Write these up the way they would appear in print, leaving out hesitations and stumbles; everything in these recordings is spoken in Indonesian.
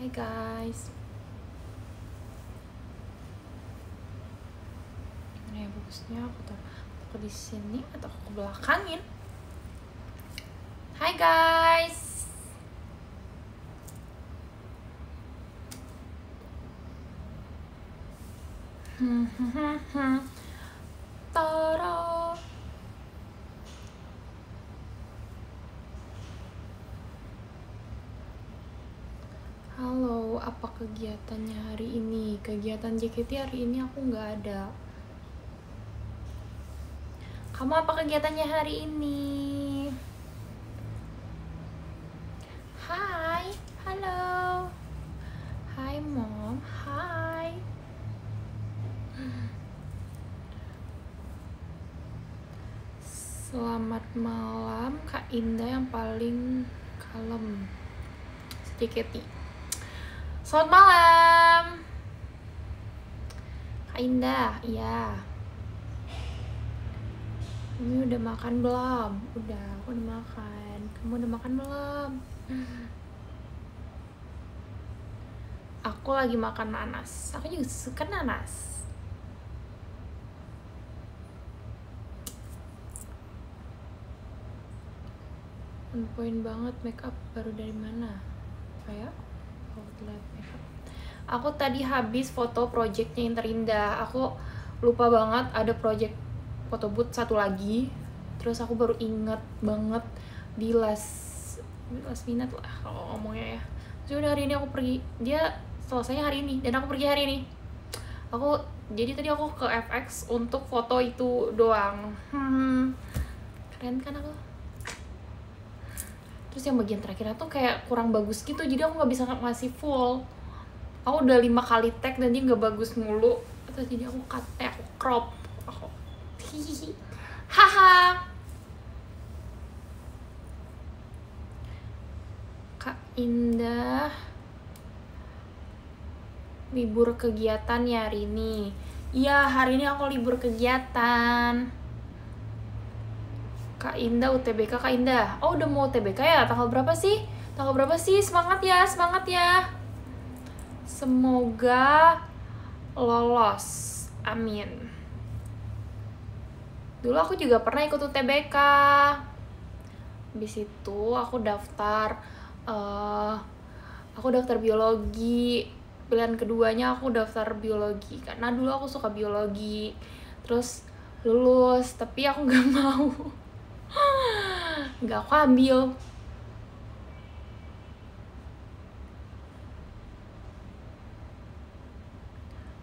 Hai guys. Gimana ya bagusnya? Aku taruh di sini atau aku ke belakangin? Hai guys. Tara. Halo, apa kegiatannya hari ini? Kegiatan JKT hari ini aku nggak ada. Kamu apa kegiatannya hari ini? Hai, halo. Hai mom, hai. Selamat malam Kak Indah yang paling kalem JKT. Selamat malam Kak Indah, iya. Ini udah makan belum? Udah, aku udah makan. Kamu udah makan belum? Aku lagi makan nanas. Aku juga suka nanas. On point banget, makeup baru dari mana? Kayak outlet makeup. Aku tadi habis foto projectnya yang terindah. Aku lupa banget ada project foto booth satu lagi. Terus aku baru inget banget di last minute lah kalau ngomongnya ya. Terus udah hari ini aku pergi, dia selesainya hari ini dan aku pergi hari ini. Jadi tadi aku ke FX untuk foto itu doang. Keren kan aku? Terus yang bagian terakhirnya tuh kayak kurang bagus gitu, jadi aku nggak bisa ngasih full. Aku udah 5 kali tag dan dia nggak bagus mulu. Terus jadi aku cut, aku crop. Aku hihihi. Haha. Kak Indah libur kegiatan ya hari ini. Iya, hari ini aku libur kegiatan. Kak Indah UTBK. Kak Indah, oh udah mau UTBK ya? Tanggal berapa sih? Tanggal berapa sih? Semangat ya, semangat ya. Semoga lolos. Amin. Dulu aku juga pernah ikut UTBK. Habis itu aku daftar biologi. Pilihan keduanya aku daftar biologi karena dulu aku suka biologi. Terus lulus, tapi aku nggak mau. Nggak aku ambil.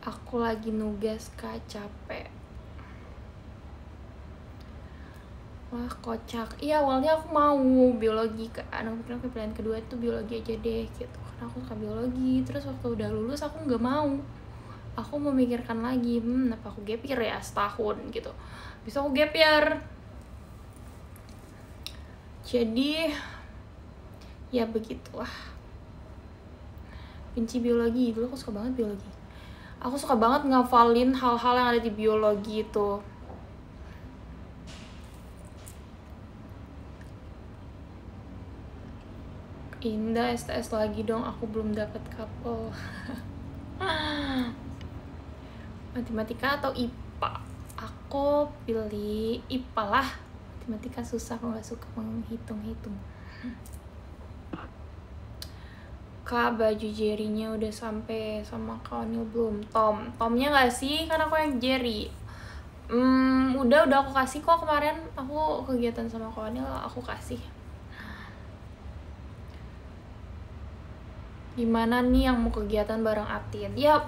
Aku lagi nugas Kak, capek. Wah kocak. Iya awalnya aku mau biologi kan. Aku pikir pilihan kedua itu biologi aja deh gitu. Karena aku suka biologi. Terus waktu udah lulus aku nggak mau. Aku memikirkan lagi, apa aku gap year ya setahun gitu. Bisa aku gap year. Jadi ya begitulah. Benci biologi. Dulu aku suka banget biologi. Aku suka banget ngafalin hal-hal yang ada di biologi itu. Indah STS lagi dong, aku belum dapat couple. Matematika atau IPA? Aku pilih IPA lah. Matematika susah, aku gak suka menghitung-hitung. Kak, baju Jerry-nya udah sampai sama Kak Onil belum? Tomnya gak sih? Karena aku yang Jerry. Udah aku kasih kok kemarin. Aku kegiatan sama Kak Onil, aku kasih. Gimana nih yang mau kegiatan bareng Atin? Ya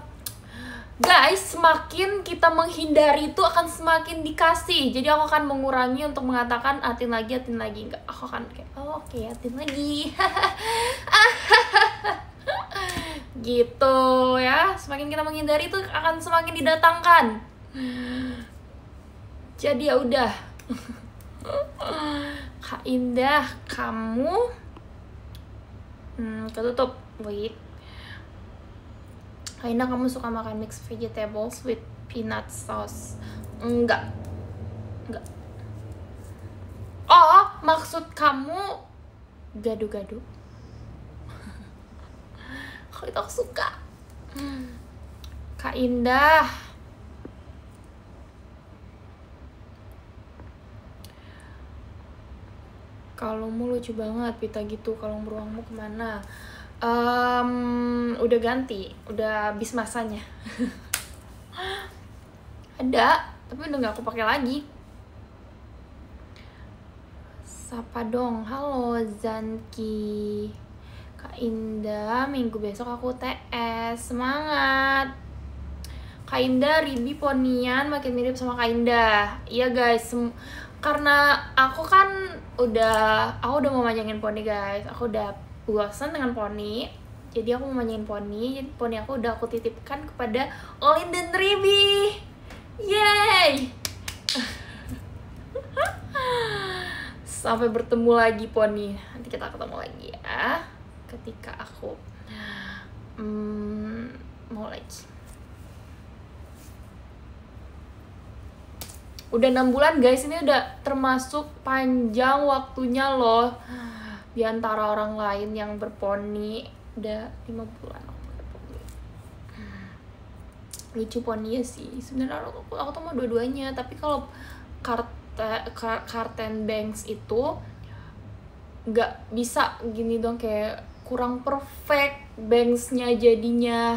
guys, semakin kita menghindari itu akan semakin dikasih. Jadi aku akan mengurangi untuk mengatakan Atin lagi. Enggak, aku akan kayak oke, Atin lagi. Gitu ya. Semakin kita menghindari itu akan semakin didatangkan. Jadi ya udah. Kak Indah, kamu ketutup. Wait. Kak Indah, kamu suka makan mixed vegetables with peanut sauce? Enggak. Oh, maksud kamu gado-gado? itu aku suka. Kak Indah, kalungmu lucu banget, pita gitu. Kalung beruangmu kemana? Udah ganti, udah habis masanya. Ada, tapi udah nggak aku pakai lagi. Sapa dong, halo Zanki. Kak Indah, minggu besok aku TS, semangat. Kak Indah, Ribi Ponian makin mirip sama Kak Indah. Iya guys, karena aku kan udah mau manjangin poni guys. Aku udah bosan dengan poni, jadi aku mau manjangin poni. Jadi poni aku udah aku titipkan kepada Olin dan Ribi. Yeay. Sampai bertemu lagi poni. Nanti kita ketemu lagi ya ketika aku mau lagi. Udah 6 bulan guys, ini udah termasuk panjang waktunya loh. Di antara orang lain yang berponi, udah 5 bulan aku pakai poni. Lucu poni ya sih. Sebenarnya aku tuh mau dua-duanya, tapi kalau Carten Banks itu nggak bisa gini dong, kayak kurang perfect banksnya jadinya.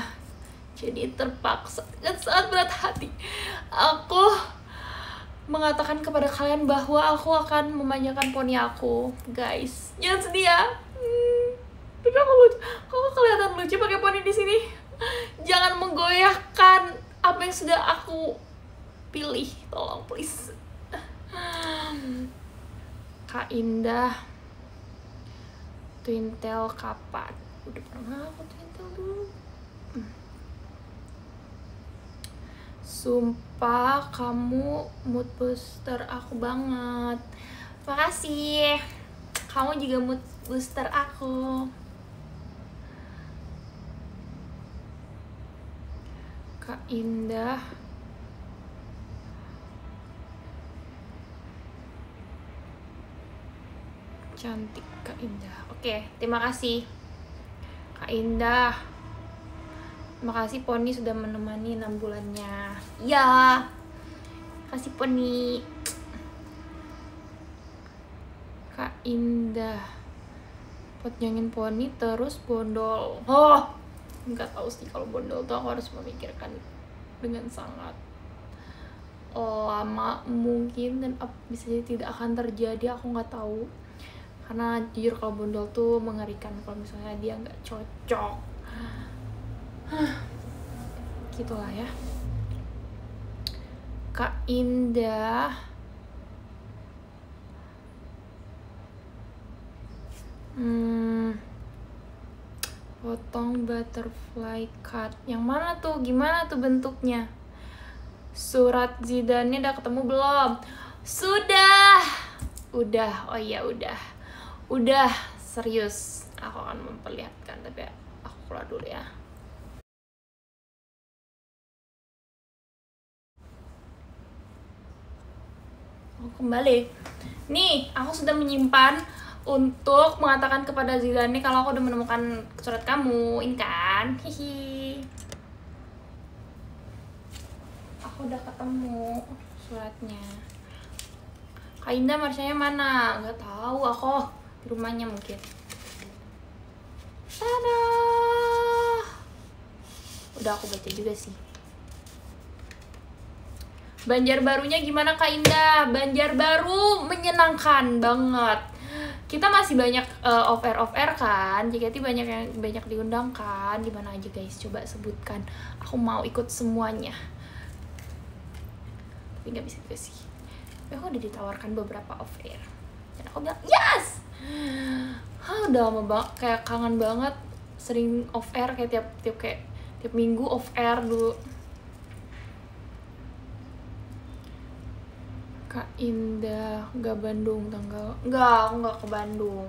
Jadi terpaksa dengan sangat berat hati aku mengatakan kepada kalian bahwa aku akan memanjakan poni aku. Guys, jangan sedih ya. Udah aku lucu. Kok kelihatan lucu pakai poni di sini? Jangan menggoyahkan apa yang sudah aku pilih, tolong please. Kak Indah, Twintel kapan? Udah pernah aku Twintel dulu. Sumpah kamu mood booster aku banget. Makasih. Kamu juga mood booster aku. Kak Indah, cantik Kak Indah. Oke, terima kasih Kak Indah. Makasih poni sudah menemani 6 bulannya. Ya, kasih poni. Kak Indah, potnyangin poni terus bondol. Oh, nggak tahu sih kalau bondol tuh aku harus memikirkan dengan sangat lama mungkin, dan bisa jadi tidak akan terjadi, aku nggak tahu. Karena jujur kalau bondol tuh mengerikan kalau misalnya dia nggak cocok. Gitulah ya. Kak Indah, potong butterfly cut yang mana tuh, gimana tuh bentuknya? Surat Zidane udah ketemu belum? Sudah. Oh iya udah serius. Aku akan memperlihatkan, tapi aku keluar dulu ya. Kembali nih, aku sudah menyimpan untuk mengatakan kepada Zidane kalau aku udah menemukan surat kamu. Ini kan, hihi, aku udah ketemu suratnya. Kak Indah Marsyanya mana? Nggak tahu, aku di rumahnya mungkin. Tada, udah aku baca juga sih. Banjarbarunya gimana Kak Indah? Banjarbaru menyenangkan banget. Kita masih banyak off-air kan. JKT banyak diundang kan. Di mana aja guys? Coba sebutkan. Aku mau ikut semuanya. Tapi nggak bisa juga sih. Tapi aku udah ditawarkan beberapa off-air. Dan aku bilang yes. Udah lama banget, kayak kangen banget sering off-air, kayak tiap minggu off-air dulu. Kak Indah, nggak Bandung tanggal? Nggak, aku nggak ke Bandung.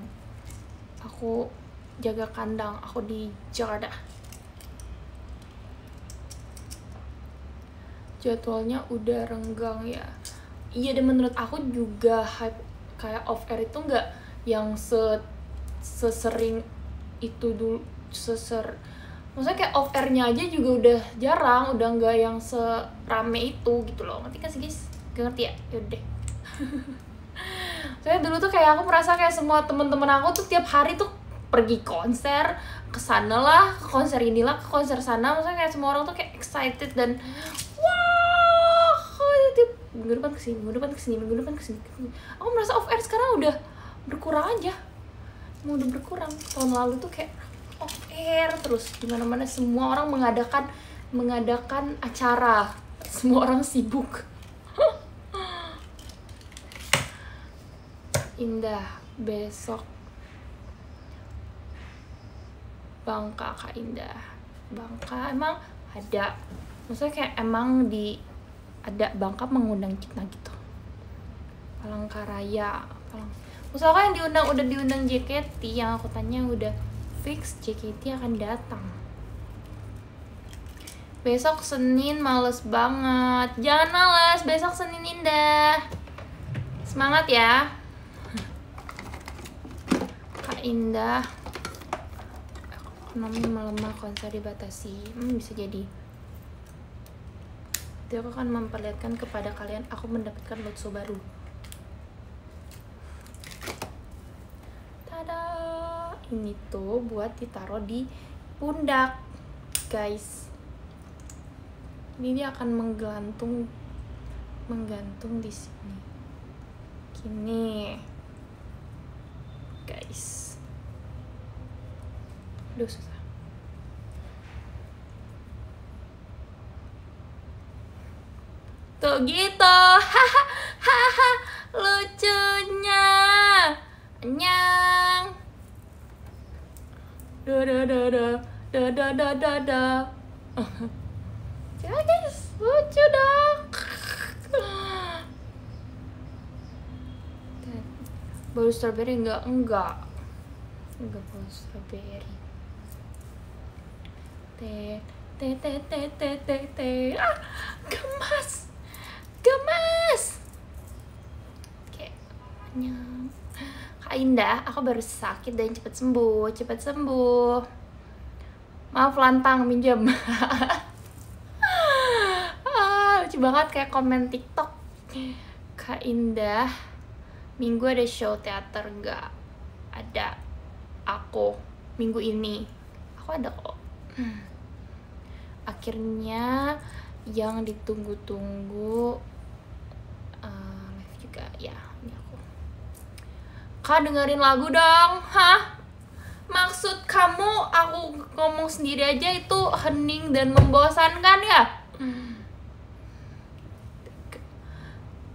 Aku jaga kandang, aku di Jakarta. Jadwalnya udah renggang ya. Iya, dan menurut aku juga hype kayak off air itu nggak yang sesering itu dulu, Maksudnya kayak off airnya aja juga udah jarang, udah nggak yang serame itu gitu loh. Ngerti kan sih guys? Gak ngerti ya? Yaudah. Soalnya dulu tuh kayak aku merasa kayak semua temen-temen aku tuh tiap hari tuh pergi konser, kesana lah, ke konser inilah, ke konser sana. Maksudnya kayak semua orang tuh kayak excited dan wah, tiap minggu depan kesini, minggu depan kesini, minggu depan kesini. Aku merasa off air sekarang udah berkurang aja, udah berkurang. Tahun lalu tuh kayak off air terus, dimana-mana semua orang mengadakan acara, semua orang sibuk. Indah besok Bangka, Kak Indah. Bangka emang ada, maksudnya kayak emang ada Bangka mengundang kita gitu. Palangkaraya, misalkan yang udah diundang JKT, yang aku tanya udah fix JKT akan datang. Besok Senin males banget. Jangan males, besok Senin Indah. Semangat ya. Kak Indah, ekonomi melemah, konser dibatasi. Bisa jadi. Jadi aku akan memperlihatkan kepada kalian aku mendapatkan lotso baru. Tada! Ini tuh buat ditaruh di pundak, guys. Ini dia akan menggantung di sini. Gini. Guys. Aduh, susah. Tuh gitu. Hahaha, lucunya. Anyang. Da. Coba guys, lucu dong. Baru strawberry enggak baru strawberry. Te. Gemas. Oke, nyam. Kak Indah, aku baru sakit dan cepat sembuh. Maaf lantang minjem. Lucu banget kayak komen TikTok. Kak Indah, minggu ada show teater nggak? Ada. Aku minggu ini aku ada kok. Akhirnya yang ditunggu-tunggu live juga ya. Ini aku. Kak, dengerin lagu dong. Hah? Maksud kamu aku ngomong sendiri aja itu hening dan membosankan ya?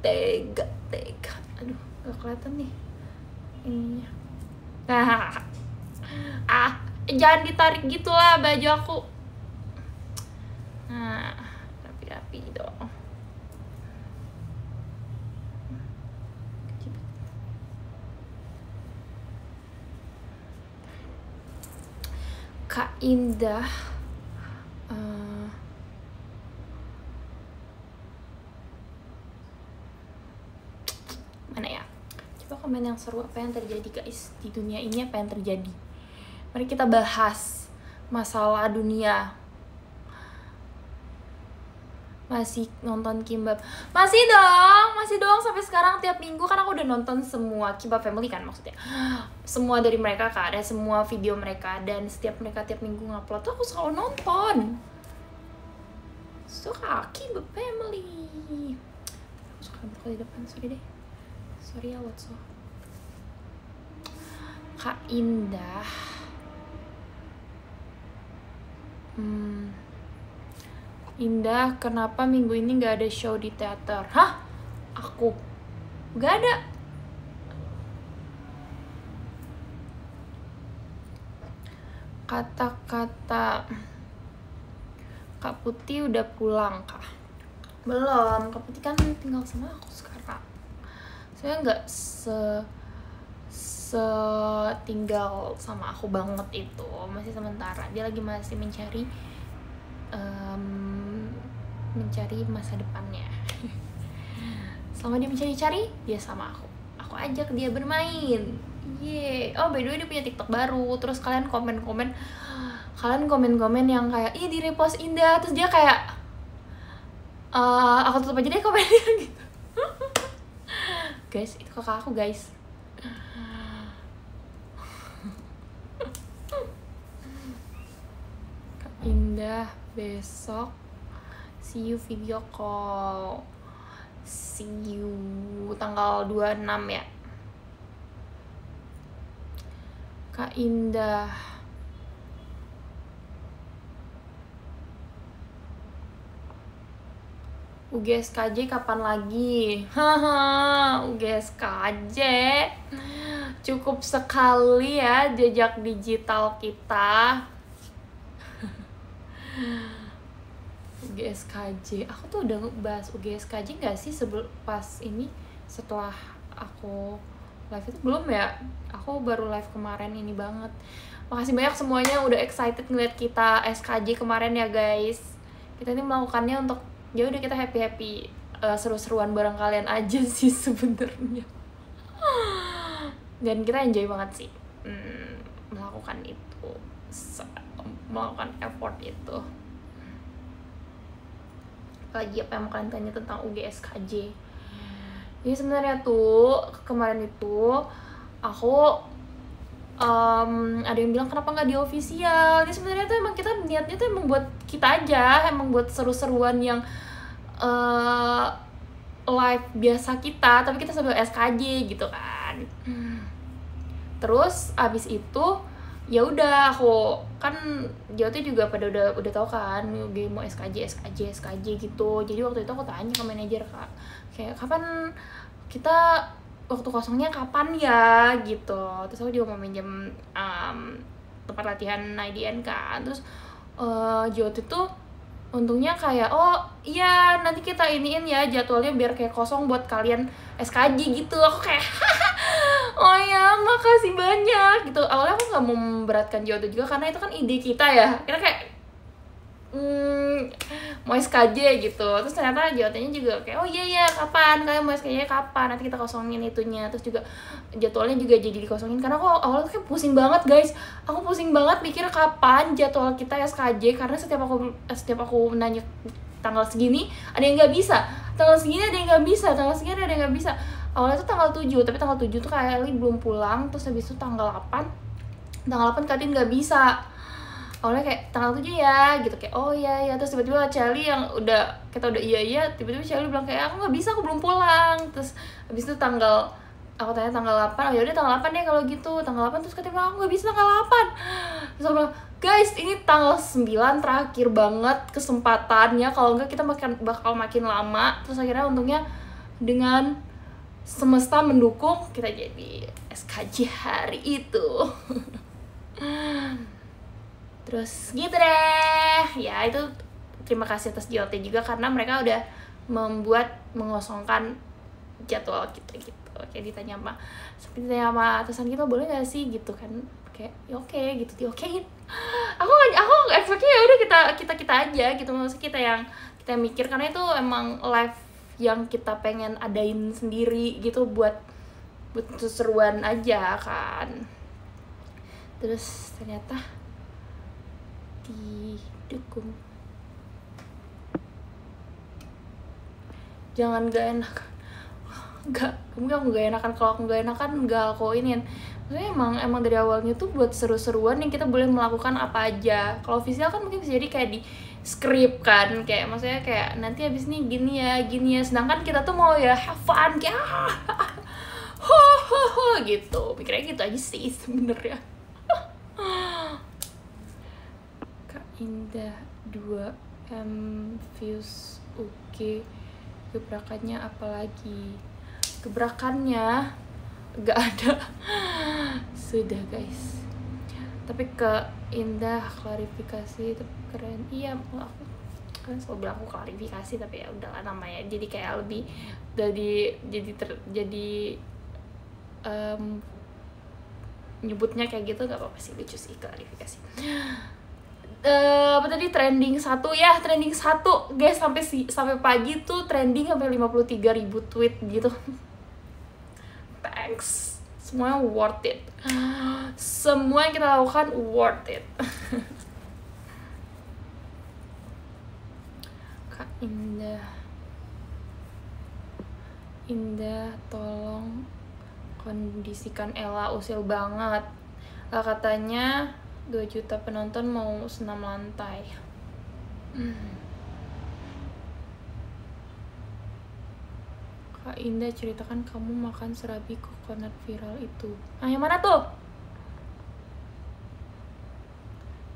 Tega. Aduh, gak kelihatan nih ininya. Jangan ditarik gitulah baju aku. Nah, rapi-rapi dong. Kak Indah, mana ya? Coba komen yang seru, apa yang terjadi guys di dunia ini, apa yang terjadi? Mari kita bahas masalah dunia. Masih nonton Kimbab? Masih dong sampai sekarang tiap minggu kan aku udah nonton semua Kimbab Family kan, maksudnya semua dari mereka kan, ada semua video mereka, dan setiap mereka tiap minggu ngupload tuh aku selalu nonton. Suka Kimbab Family. Aku suka berkali depan, sorry ya Lotso. Kak Indah, Indah, kenapa minggu ini gak ada show di teater? Hah? Aku? Gak ada. Kata-kata Kak Putih udah pulang kah? Belum, Kak Putih kan tinggal sama aku sekarang. Saya gak tinggal sama aku banget itu, masih sementara. Dia lagi masih mencari masa depannya. Selama dia mencari-cari, dia sama aku ajak dia bermain. Oh by the way, dia punya TikTok baru. Terus kalian komen-komen, kalian komen-komen yang kayak ih di repost Indah, terus dia kayak aku tutup aja deh komennya gitu. Guys, itu kakak aku guys. Kak Indah besok see you video call, see you tanggal 26 ya Kak Indah. UGSKJ kapan lagi? Haha, UGSKJ cukup sekali ya jejak digital kita. UGSKJ, aku tuh udah bahas UGSKJ nggak sih pas ini setelah aku live itu belum ya? Aku baru live kemarin ini banget. Makasih banyak semuanya udah excited ngeliat kita SKJ kemarin ya guys. Kita ini melakukannya untuk ya udah kita happy seru-seruan bareng kalian aja sih sebenarnya. Dan kita enjoy banget sih melakukan itu, melakukan effort itu. Apalagi apa yang mau kalian tanya tentang UGSKJ? Jadi sebenarnya tuh kemarin itu aku ada yang bilang kenapa nggak di official. Jadi sebenarnya tuh emang kita niatnya tuh emang buat kita aja, emang buat seru-seruan yang live biasa kita, tapi kita sambil SKJ gitu kan. Terus abis itu ya udah aku kan Jawati juga pada udah tahu kan gue mau SKJ gitu. Jadi waktu itu aku tanya ke manajer kak, kayak kapan kita waktu kosongnya kapan ya gitu. Terus aku juga mau minjem tempat latihan IDN kan. Terus Jawati tuh untungnya kayak oh iya nanti kita iniin ya jadwalnya biar kayak kosong buat kalian SKJ gitu. Aku kayak oh ya makasih banyak gitu. Awalnya aku nggak mau memberatkan Jawati juga karena itu kan ide kita ya. Kita kayak mau SKJ gitu. Terus ternyata Jawatinya juga kayak oh iya kapan kalian mau SKJ kapan, nanti kita kosongin itunya. Terus juga jadwalnya juga jadi dikosongin karena aku awalnya kayak pusing banget guys. Aku pusing banget mikir kapan jadwal kita SKJ karena setiap aku nanya tanggal segini ada yang nggak bisa, tanggal segini ada yang nggak bisa, tanggal segini ada yang nggak bisa. Awalnya tuh tanggal 7, tapi tanggal 7 tuh kayak Eli belum pulang. Terus habis itu tanggal 8 Kadin nggak bisa. Awalnya kayak tanggal 7 ya gitu, kayak oh iya. Terus tiba-tiba Celi yang kita udah iya, tiba-tiba Celi bilang kayak aku nggak bisa, aku belum pulang. Terus habis itu aku tanya tanggal 8, oh yaudah tanggal 8 deh kalau gitu, tanggal 8. Terus katanya bilang aku nggak bisa tanggal 8. Terus aku bilang guys ini tanggal 9 terakhir banget kesempatannya, kalau enggak kita bakal makin lama. Terus akhirnya untungnya dengan semesta mendukung kita jadi SKJ hari itu. Terus gitu deh ya, itu terima kasih atas JOT juga karena mereka udah mengosongkan jadwal kita gitu. Kayak ditanya sama atasan kita boleh gak sih gitu kan, kayak ya oke gitu, diokein. Aku expect-nya ya udah kita aja gitu, maksudnya kita yang mikir karena itu emang live yang kita pengen adain sendiri gitu buat seruan aja kan. Terus ternyata didukung. Jangan gak enak. Kamu gak enakan, kalau aku gak enakan gak aku iniin. Maksudnya emang dari awalnya tuh buat seru-seruan yang kita boleh melakukan apa aja. Kalau official kan mungkin bisa jadi kayak di script kan, kayak maksudnya kayak nanti abis nih gini ya. Sedangkan kita tuh mau ya have fun kayak gitu. Pikirnya gitu aja sih sebenarnya. Kak Indah 2M views oke. Gebrakannya apalagi? Gebrakannya gak ada. Sudah guys. Tapi ke Indah klarifikasi itu keren. Iya, aku kan selalu bilang aku klarifikasi, tapi ya udahlah namanya. Jadi kayak lebih jadi nyebutnya kayak gitu gak apa-apa sih, lucu sih klarifikasi. Apa tadi trending 1 ya, trending 1 guys, sampai pagi tuh trending sampai 53.000 tweet gitu. Thanks, semuanya worth it. Semua yang kita lakukan worth it. Indah, tolong kondisikan Ella, usil banget. Lah katanya 2 juta penonton mau senam lantai. Kak Indah, ceritakan kamu makan serabi kokonat viral itu. Yang mana tuh?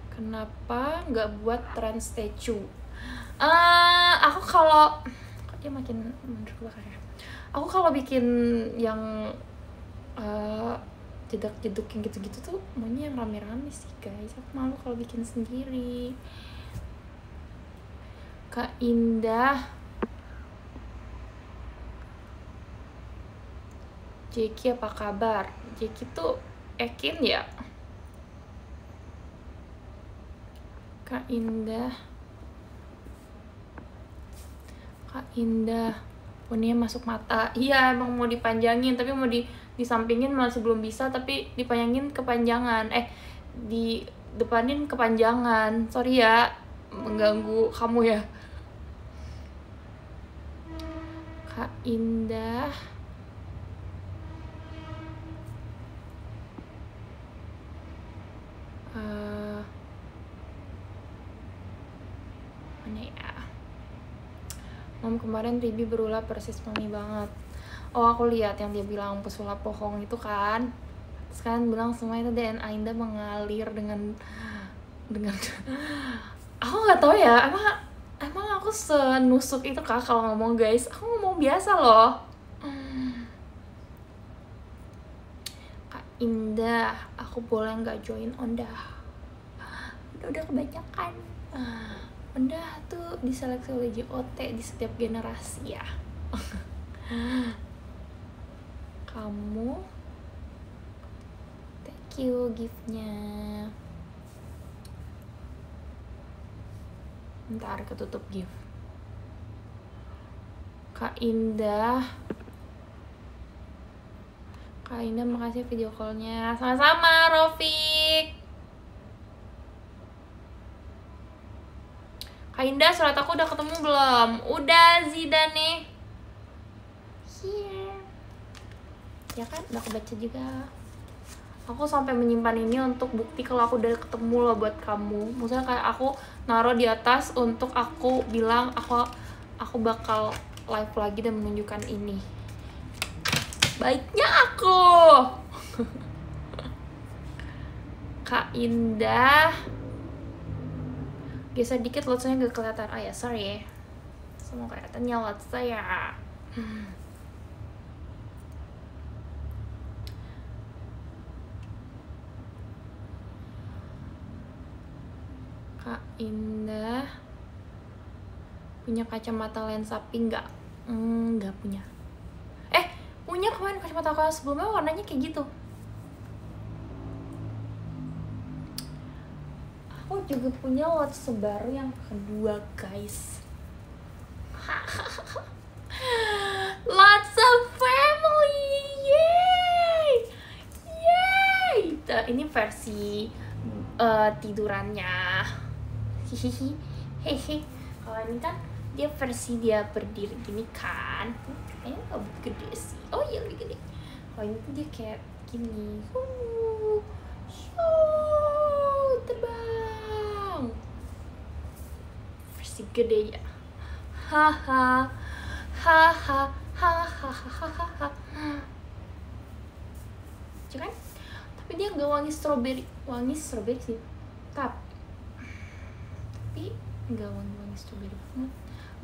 Kenapa nggak buat trend statue? Aku kalau dia makin mundur belakang ya. Aku kalau bikin yang jedak-jeduk yang gitu-gitu tuh maunya yang rame-rame sih guys. Aku malu kalau bikin sendiri. Kak Indah, Jeki apa kabar? Jeki tuh Ekin ya? Kak Indah, poninya masuk mata. Iya, emang mau dipanjangin, tapi mau disampingin masih belum bisa, tapi dipanjangin kepanjangan. Di depanin kepanjangan. Sorry ya, mengganggu kamu ya. Kak Indah, mana ya? Mom, kemarin Ribi berulah persis mami banget. Oh, aku lihat yang dia bilang pesulap bohong itu kan. Sekarang bilang semua itu DNA Indah mengalir dengan aku nggak tahu ya, emang aku senusuk itu kah kalau ngomong guys? Aku ngomong biasa loh. Kak Indah, aku boleh nggak join Ondah? Udah kebanyakan. Ondah tuh diseleksi oleh JOT di setiap generasi ya. Kamu, thank you giftnya. Ntar ketutup gift. Kak Indah, makasih video callnya. Sama-sama Rofik. Kak Indah, surat aku udah ketemu belum? Udah, Zidane. Here. Ya kan, udah kebaca juga. Aku sampai menyimpan ini untuk bukti kalau aku udah ketemu loh buat kamu. Maksudnya kayak aku naruh di atas untuk aku bilang aku bakal live lagi dan menunjukkan ini. Baiknya aku. Kak Indah, geser dikit lotsnya gak kelihatan. Ya sorry ya, semua kelihatannya lot saya. Kak Indah punya kacamata lensa pink nggak? Nggak punya. Punya kemarin kacamata aku yang sebelumnya warnanya kayak gitu. Aku juga punya watch baru yang kedua guys. Lots of family, yay, yay. Ini versi tidurannya. Hihihi, hehe. Kalau ini kan dia versi dia berdiri gini kan. Kayaknya nggak gede sih. Oh iya lebih gede. Kalau ini tuh dia kayak gini. Terbang. Versi gede ya. Haha. Haha. Hahaha. Cuman tapi dia nggak wangi strawberry sih, tapi nggak wangi strawberry banget,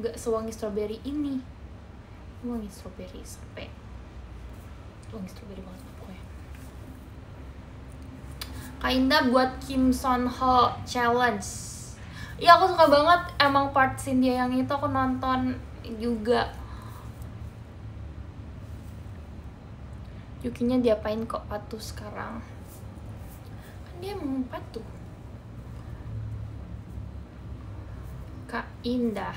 nggak sewangi strawberry ini wangi strawberry sampai wangi strawberry banget pokoknya. Kak Indah buat Kim Son Ho challenge. Iya aku suka banget, emang part scene dia yang itu aku nonton juga. Yukinya diapain kok patuh sekarang? Kan dia emang patuh. Kak Indah,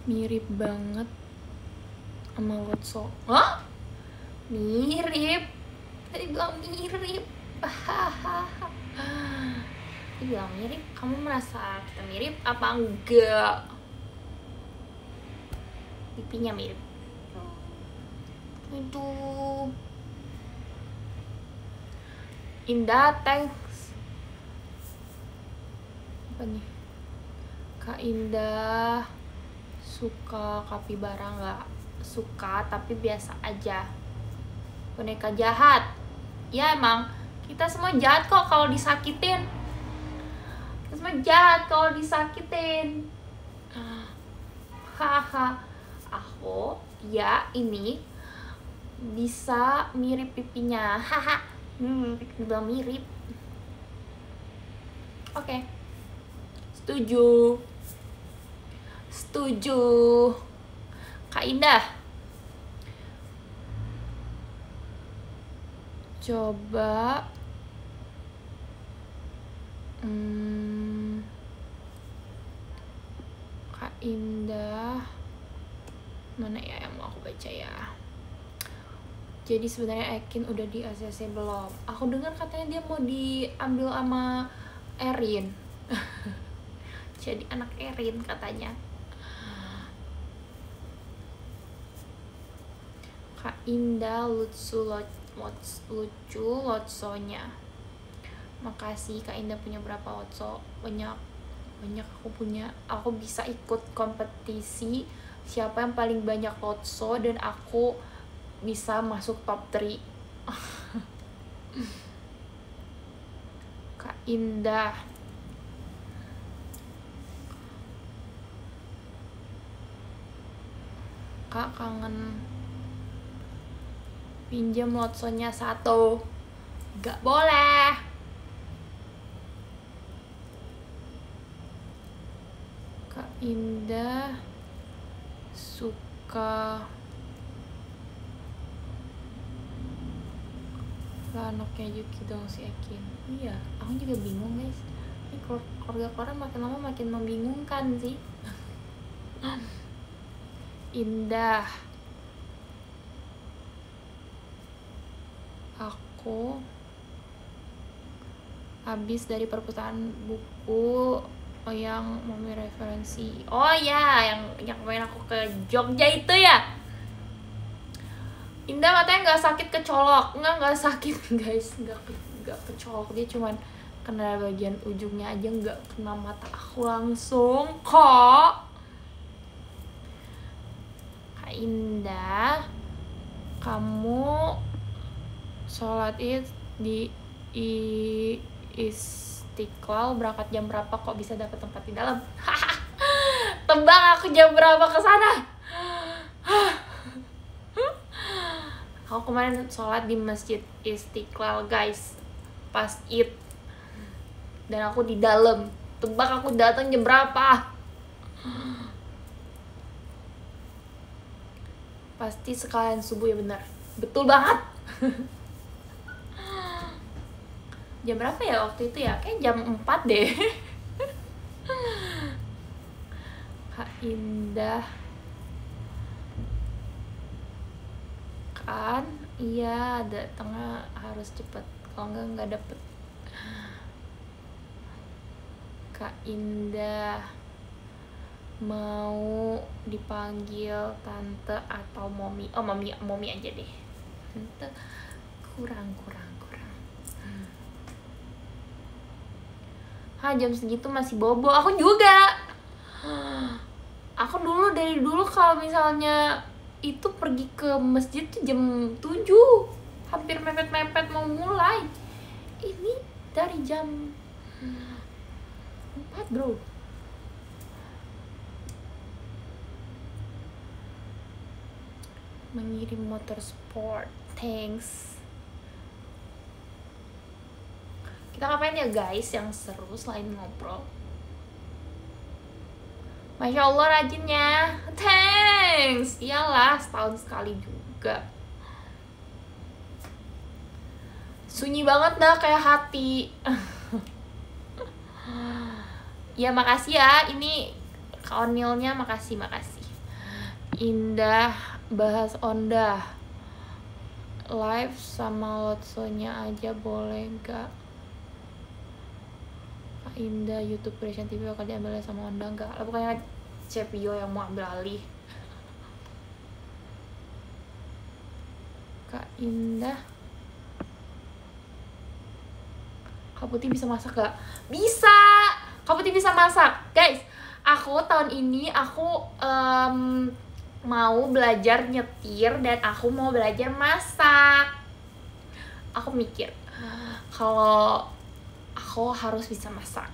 mirip banget sama Lotso. Hah? Mirip? Dibilang mirip. Dibilang mirip, kamu merasa kita mirip apa enggak? Pipinya mirip. Itu Indah, thanks. Apa nih? Kak Indah suka kapibara nggak? Suka, tapi biasa aja. Boneka jahat. Ya emang kita semua jahat kok kalau disakitin. Kita semua jahat kalau disakitin. Haha. Aku ya ini bisa mirip pipinya. Haha. Dibilang mirip. Oke. Setuju. Kak Indah, coba Kak Indah, mana ya yang mau aku baca ya? Jadi sebenarnya Ekin udah di ACC belum? Aku dengar katanya dia mau diambil sama Erin. Jadi anak Erin katanya. Kak Indah lucu lotsonya. Makasih Kak Indah punya berapa lotso? Banyak aku bisa ikut kompetisi siapa yang paling banyak lotso dan aku bisa masuk top 3. Kak Indah, Kak kangen pinjam lotsonya 1. Gak boleh. Kak Indah suka anaknya Yuki dong si Ekin. Iya, aku juga bingung guys. Ini keluarga Koran makin lama makin membingungkan sih. Indah, aku habis dari perpustakaan buku yang mami referensi. Oh ya, yang kemarin aku ke Jogja itu ya. Indah katanya nggak sakit kecolok. Nggak sakit guys, nggak kecolok, dia cuman kena bagian ujungnya aja, nggak kena mata aku langsung kok. Kak Indah, kamu sholat id di Istiqlal berangkat jam berapa, kok bisa dapet tempat di dalam? Tebak aku jam berapa kesana? Aku kemarin sholat di Masjid Istiqlal guys, pas id, dan aku di dalam. Tebak aku datang jam berapa? Pasti sekalian subuh ya, benar, betul banget. Jam berapa ya waktu itu ya? Kayak jam 4 deh. Kak Indah, kan iya datangnya harus cepet, kalau nggak dapet. Kak Indah mau dipanggil tante atau mommy? Oh mommy aja deh, tante kurang. Jam segitu masih bobo. Aku juga. Aku dari dulu kalau misalnya itu pergi ke masjid tuh jam 7, hampir mepet-mepet mau mulai. Ini dari jam 4 bro. Mengirim motor sport, thanks. Kita ngapain ya guys yang seru selain ngobrol? Masya Allah rajinnya, thanks. Iyalah, setahun sekali juga. Sunyi banget dah kayak hati. Ya makasih ya, ini Kaonilnya makasih. Indah bahas Onda. live sama Lotso-nya aja boleh gak? Kak Indah, YouTube Creation TV bakal diambil sama Onda gak? Lah bukannya Cepio yang mau ambil alih. Kak Indah, Kak Putih bisa masak gak? Bisa! Kak Putih bisa masak, guys. Aku tahun ini mau belajar nyetir dan aku mau belajar masak. Aku mikir kalau aku harus bisa masak.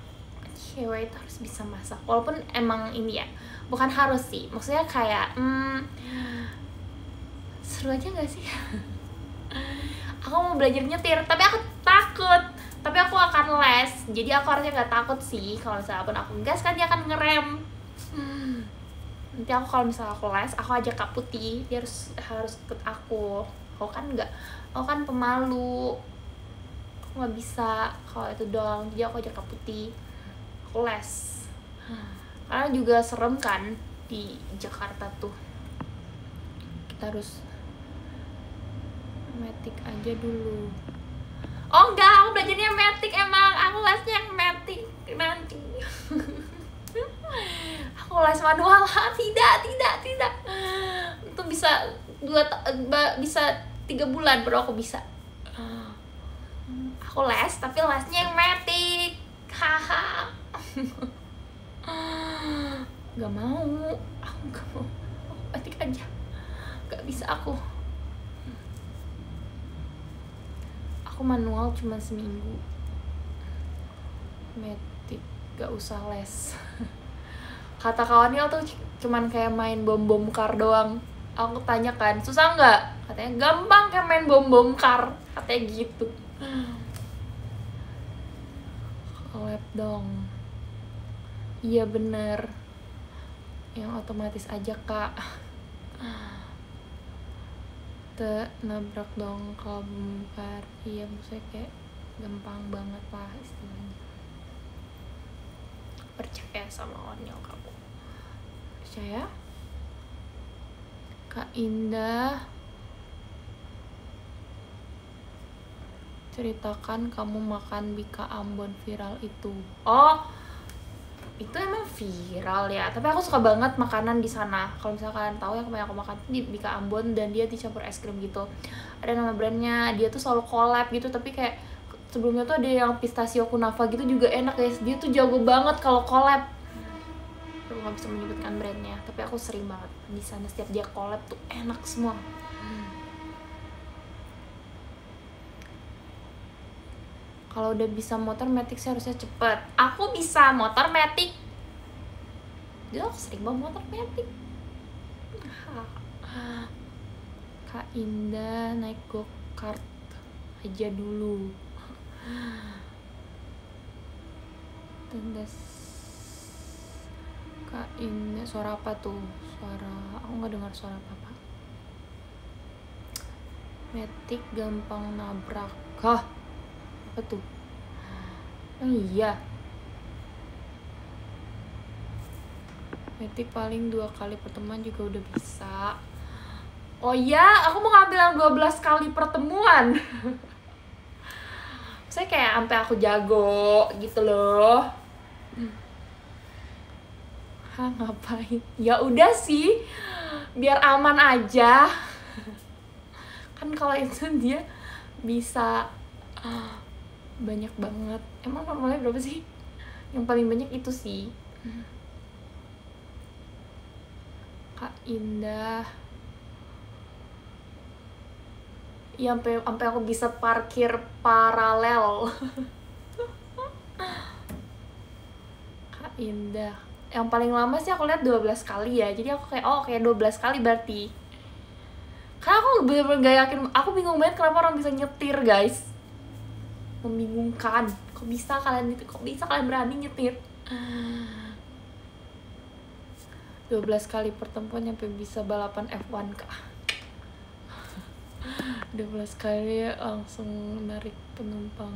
Cewek itu harus bisa masak. Walaupun emang ini ya, bukan harus sih. Maksudnya kayak seru aja gak sih? Aku mau belajar nyetir, tapi aku takut. Tapi aku akan les, jadi aku harusnya gak takut sih. Kalau misalnya pun aku gas kan dia akan ngerem. Nanti aku kalau misalnya aku les, aku ajak Kak Putih, dia harus ikut aku. Aku kan enggak, aku kan pemalu, aku nggak bisa kalau itu doang. Jadi aku ajak Kak Putih, aku les. Karena juga serem kan di Jakarta tuh. Kita harus Matic aja dulu. Oh enggak, aku belajarnya Matic emang. Aku lesnya yang Matic nanti. Aku les manual. Tidak. Itu bisa 3 bulan baru aku bisa. Aku les, tapi lesnya yang Matic. Haha. Gak mau. Aku gak mau. Aku Matic aja. Gak bisa aku. Aku manual cuma seminggu. Matic gak usah les. Kata kawannya tuh cuman kayak main bom kar doang. Aku tanya kan, susah nggak? Katanya gampang kayak main bom kar. Katanya gitu. Collab dong. Iya bener. Yang otomatis aja kak. Nabrak dong kalau bongkar. Iya maksudnya kayak gampang banget lah istilahnya. Percaya sama Onyol kamu. Percaya? Kak Indah, ceritakan kamu makan Bika Ambon viral itu. Oh, itu emang viral ya. Tapi aku suka banget makanan di sana. Kalau misalnya kalian tahu yang kemarin aku makan di Bika Ambon dan dia dicampur es krim gitu. Ada nama brandnya. Dia tuh selalu collab gitu. Tapi kayak sebelumnya tuh ada yang pistachio kunafa gitu juga enak guys. Dia tuh jago banget kalau collab. Aku nggak bisa menyebutkan brandnya. Tapi aku sering banget di sana. Setiap dia collab tuh enak semua. Kalau udah bisa motor Matic sih harusnya cepet. Aku bisa motor Matic. Jadi aku sering bawa motor Matic. Kak Indah naik go-kart aja dulu. Tendes. Kak Indah, suara apa tuh? Suara, aku nggak dengar suara apa-apa. Matic gampang nabrak. Hah? Apa tuh? Oh iya. Matic paling 2 kali pertemuan juga udah bisa. Oh iya, aku mau ngambil yang 12 kali pertemuan. Saya kayak sampai aku jago gitu loh. Hah, ngapain? Ya udah sih, biar aman aja. Kan kalau itu dia bisa banyak banget. Emang normalnya berapa sih? Yang paling banyak itu sih. Kak Indah. Ya sampai aku bisa parkir paralel. Kak Indah. Yang paling lama sih aku lihat 12 kali ya. Jadi aku kayak kayak 12 kali berarti. Karena aku bener-bener gak yakin. Aku bingung banget kenapa orang bisa nyetir guys. Membingungkan. Kok bisa kalian berani nyetir? 12 kali pertemuan sampai bisa balapan F1 kak. 12 kali langsung narik penumpang.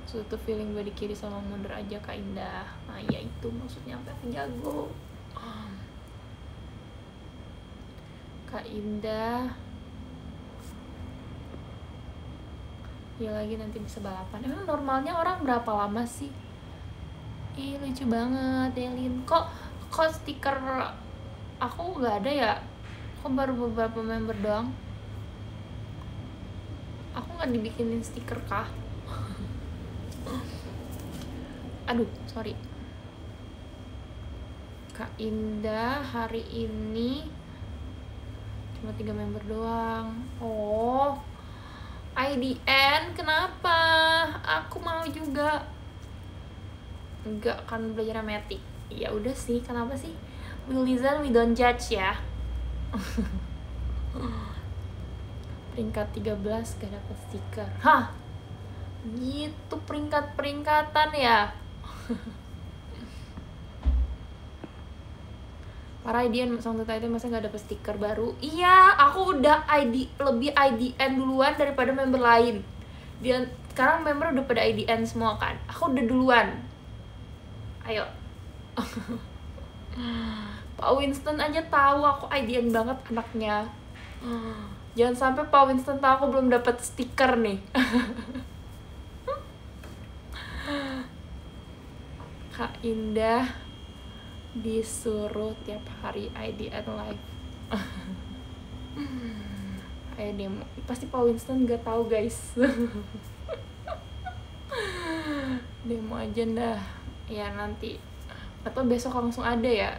Suatu feeling body kiri sama mundur aja Kak Indah. Nah ya itu maksudnya sampai aku jago. Kak Indah, Ya lagi nanti bisa balapan. Emang normalnya orang berapa lama sih? Ih lucu banget Delin. Kok stiker aku nggak ada ya? Kok baru beberapa member doang? Aku nggak dibikinin stiker kah? Aduh sorry. Kak Indah hari ini cuma 3 member doang. Oh IDN kenapa? Aku mau juga. Enggak kan belajar metik. Ya udah sih, kenapa sih? We listen, we don't judge ya. Peringkat 13 gak dapet stiker. Hah? Gitu peringkatan ya. Para IDN Song Titan masa gak dapet stiker baru? Iya, aku udah lebih IDN duluan daripada member lain. Dia sekarang member udah pada IDN semua kan. Aku udah duluan. Ayo. Pak Winston aja tahu aku IDN banget anaknya. Jangan sampai Pak Winston tahu aku belum dapet stiker nih. Kak Indah disuruh tiap hari IDN live. Ayo demo. Pasti Pak Winston gak tahu guys. Demo aja dah. Ya nanti atau besok langsung ada ya.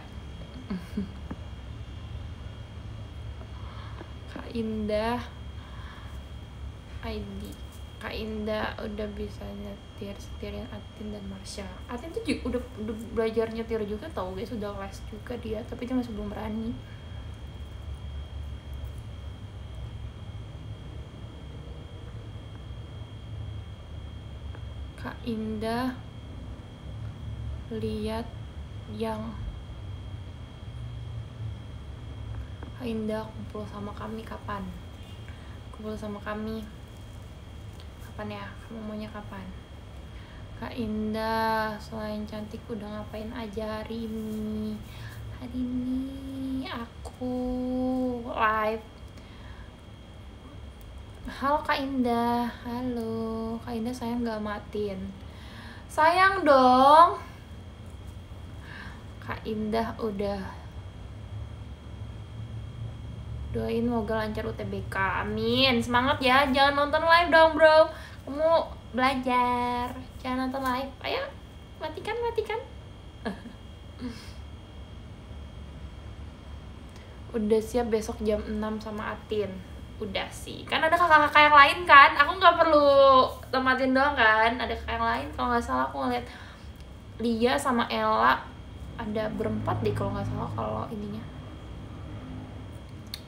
Kak Indah ID. Kak Indah udah bisa setirin Atin dan Marsha. Atin tuh juga udah belajar nyetir juga tau guys, udah les juga dia, tapi dia masih belum berani. Kak Indah lihat yang Kak Indah kumpul sama kami kapan? Kumpul sama kami kapan ya? Kamu maunya kapan? Kak Indah selain cantik udah ngapain aja hari ini? Hari ini aku live. Halo Kak Indah. Halo Kak Indah, sayang gak matiin? Sayang dong. Kak Indah udah doain moga lancar UTBK. Amin. Semangat ya. Jangan nonton live dong bro, kamu belajar. Jangan nonton live. Ayo matikan. Udah siap besok jam 6 sama Atin? Udah sih, kan ada kakak-kakak yang lain kan. Aku gak perlu tematin doang kan, ada kakak yang lain. Kalau gak salah aku ngeliat Lia sama Ella ada berempat deh kalau gak salah. Kalau ininya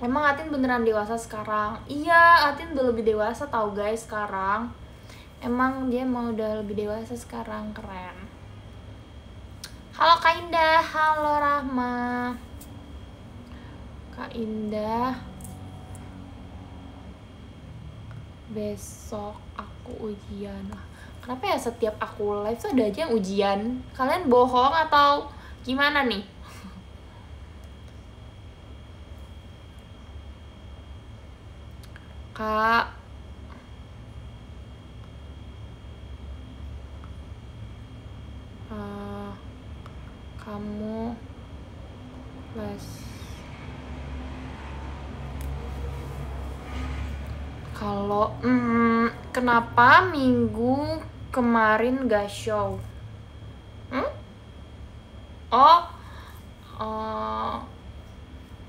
emang Atin beneran dewasa sekarang. Iya, Atin udah lebih dewasa tau guys sekarang. Emang dia mau udah lebih dewasa sekarang, keren. Halo Kak Indah, halo Rahma. Kak Indah, besok aku ujian. Kenapa ya setiap aku live tuh ada aja yang ujian? Kalian bohong atau gimana nih? Kak, kamu les kalau kenapa minggu kemarin gak show?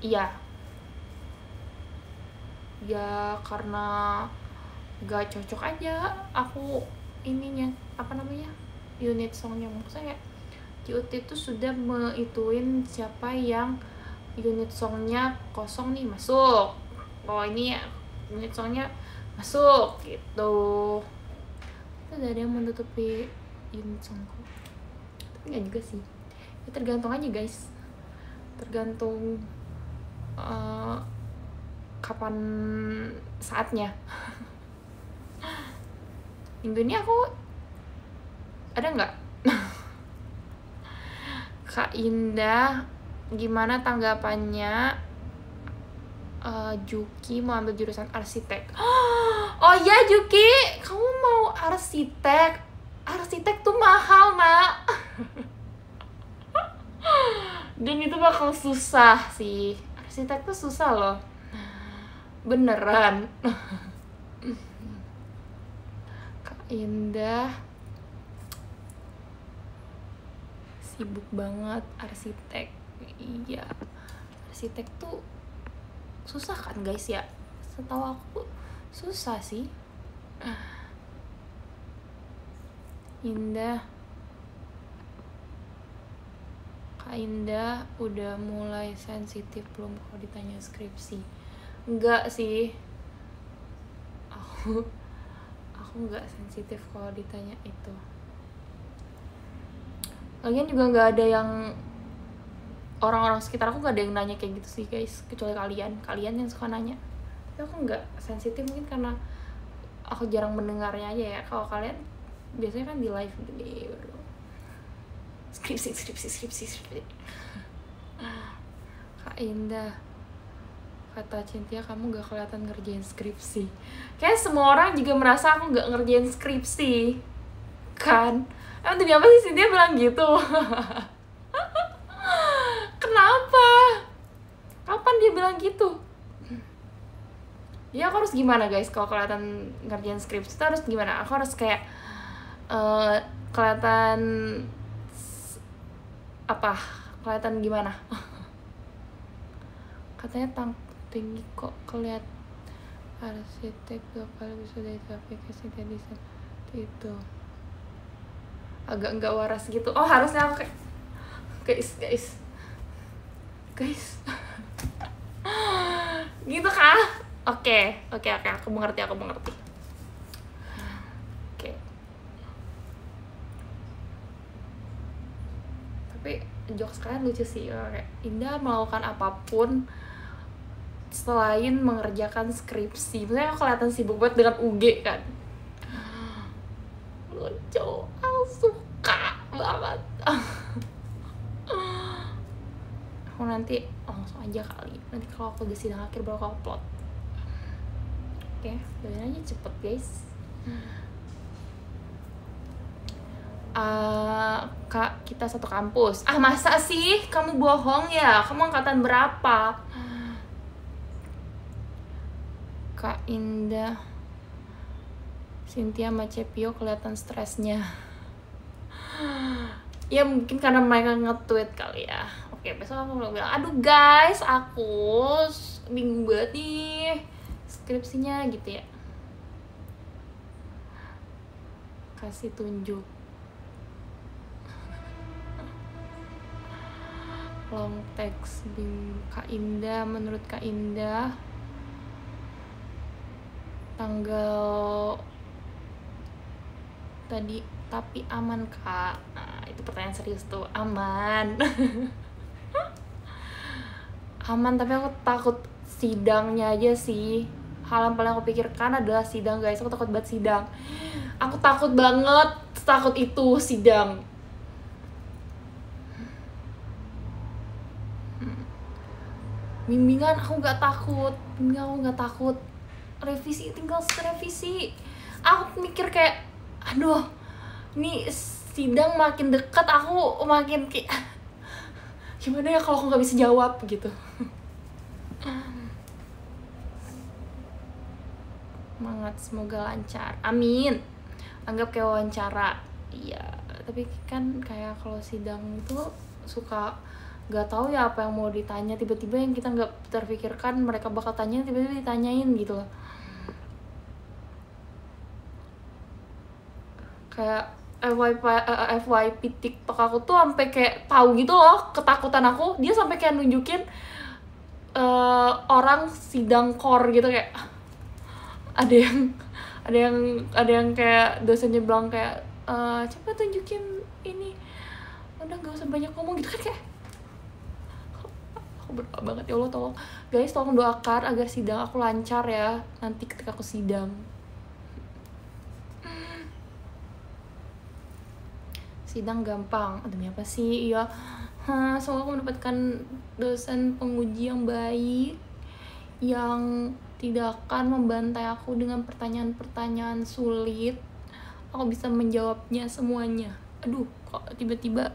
Iya ya, karena gak cocok aja aku ininya, apa namanya, unit songnya. Maksudnya CUT itu sudah mengituin siapa yang unit songnya kosong nih masuk. Oh ini ya unit songnya masuk gitu. Itu ada yang menutupi unit songku, tapi nggak juga sih ya, tergantung aja guys, tergantung kapan saatnya. Minggu ini aku ada nggak? Kak Indah gimana tanggapannya Juki mau ambil jurusan arsitek? Oh iya Juki, kamu mau arsitek? Arsitek tuh mahal nak. Dan itu bakal susah sih. Arsitek tuh susah loh. Beneran. Kak Indah sibuk banget arsitek. Iya, arsitek tuh susah kan guys ya. Setahu aku susah sih. Indah, Kak Indah udah mulai sensitif belum kalau ditanya skripsi? Enggak sih, aku nggak sensitif kalau ditanya itu. Lagian juga nggak ada yang, orang-orang sekitar aku nggak ada yang nanya kayak gitu sih guys, kecuali kalian yang suka nanya. Tapi aku nggak sensitif, mungkin karena aku jarang mendengarnya aja ya. Kalau kalian biasanya kan di live gede baru skripsi. Kak Indah, kata Cynthia kamu gak kelihatan ngerjain skripsi. Kayak semua orang juga merasa aku gak ngerjain skripsi kan. Emang demi apa sih Cynthia bilang gitu? Kenapa? Kapan dia bilang gitu? Ya aku harus gimana guys kalau kelihatan ngerjain skripsi itu harus gimana? Aku harus kayak kelihatan apa? Kelihatan gimana? Katanya tinggi kok kelihat arsitek 2 kali bisa dari aplikasi tadi itu agak nggak waras gitu. Oh harusnya aku kayak guys gitu kah? Oke, aku mengerti. Oke. Tapi jokes kalian lucu sih, kayak Indah melakukan apapun selain mengerjakan skripsi. Misalnya aku kelihatan sibuk banget dengan UG kan. Lucu, aku suka banget. Aku nanti langsung aja kali. Nanti kalau aku udah sidang akhir baru aku upload. Oke, doain aja cepet guys. Kak, kita satu kampus. Ah masa sih? Kamu bohong ya? Kamu angkatan berapa? Kak Indah, Cynthia sama Cepio kelihatan stresnya. Ya mungkin karena mereka nge-tweet kali ya. Oke, besok aku bilang, aduh guys, aku bingung banget nih skripsinya gitu ya. Kasih tunjuk. Long text Kak Indah, menurut Kak Indah tanggal tadi tapi aman Kak? Nah, itu pertanyaan serius tuh. Aman. Aman, tapi aku takut sidangnya aja sih. Hal yang paling aku pikirkan adalah sidang guys. Aku takut banget sidang. Aku takut banget, takut itu sidang. Bimbingan aku nggak takut. Revisi tinggal revisi. Aku mikir kayak, aduh, ini sidang makin dekat, aku makin kayak gimana ya kalau aku nggak bisa jawab gitu. Semangat, semoga lancar. Amin. Anggap kayak wawancara. Iya, tapi kan kayak kalau sidang itu suka nggak tahu ya apa yang mau ditanya, tiba-tiba yang kita nggak terpikirkan mereka bakal tanya, tiba-tiba ditanyain gitu loh. Kayak FYP TikTok aku tuh sampai kayak tahu gitu loh ketakutan aku. Dia sampai kayak nunjukin orang sidang core gitu, kayak ada yang kayak dosennya bilang kayak coba tunjukin ini, udah nggak usah banyak ngomong gitu kan. Kayak aku berdoa banget, ya Allah tolong guys, tolong doakan agar sidang aku lancar ya nanti ketika aku sidang. Sidang gampang, demi apa sih? Iya, semoga aku mendapatkan dosen penguji yang baik, yang tidak akan membantai aku dengan pertanyaan-pertanyaan sulit. Aku bisa menjawabnya semuanya. Aduh, kok tiba-tiba.